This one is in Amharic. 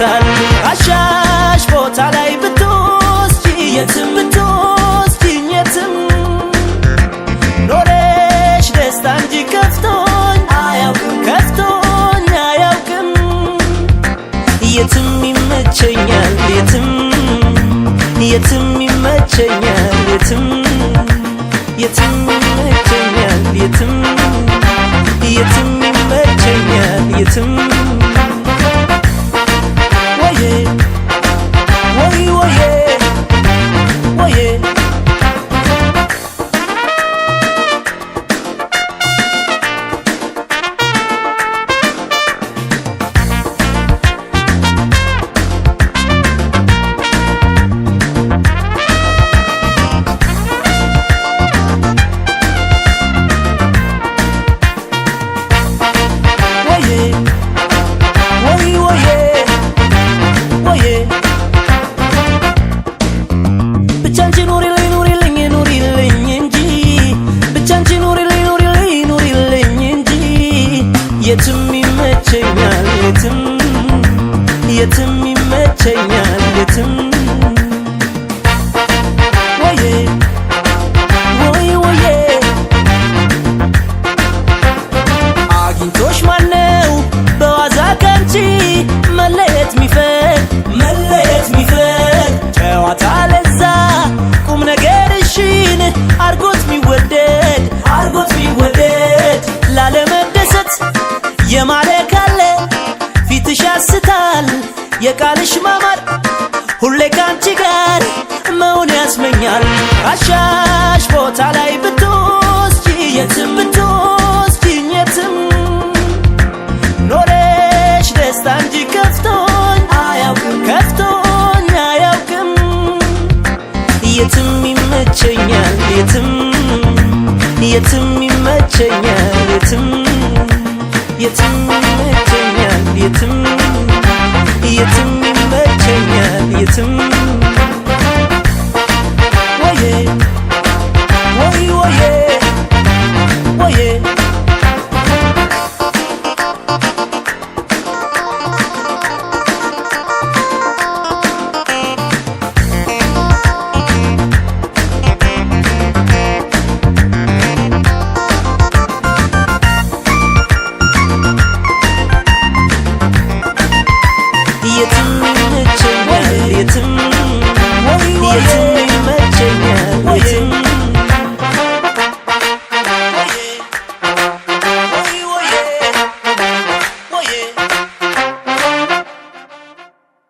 ይሞታል አሻሽ ቦታ ላይ ብትወስጂ የትም ብትወስጂኝ የትም ኖረሽ ደስታ እንጂ ከፍቶኝ አያውቅም ከፍቶኝ አያውቅም የትም ይመቸኛል የትም የትም ይመቸኛል የትም የትም ይመቸኛል የትም የትም ይመቸኛል የትም ወዬ ወይ ወዬ ወዬ የትም ይመቸኛል የትም የትም ይመቸኛል የትም ወዬ ወይ ወዬ አግኝቶሽ ማነው በዋዛ ካንቺ መለየት ሚፈቅ ጨዋታ ለዛ ቁም ነገርሽን አርጎት ሚወደድ ላለመደሰት የማለ ካለ ፊትሽ ያስታል የቃልሽ ማማር ሁሌ ካንቺ ጋር መሆን ያስመኛል አሻሽ ቦታ ላይ ብትወስጂ የትም ብትወስጂኝ የትም ኖረሽ ደስታ እንጂ ከፍቶኝ አያውቅም የትም ይመቸኛል የትም የትም ይመቸኛል የትም የትም ይመቸኛል የትም የትም ይመቸኛል የትም ወዬ ወይ ወዬ ወዬ የትም ይመቸኛል የትም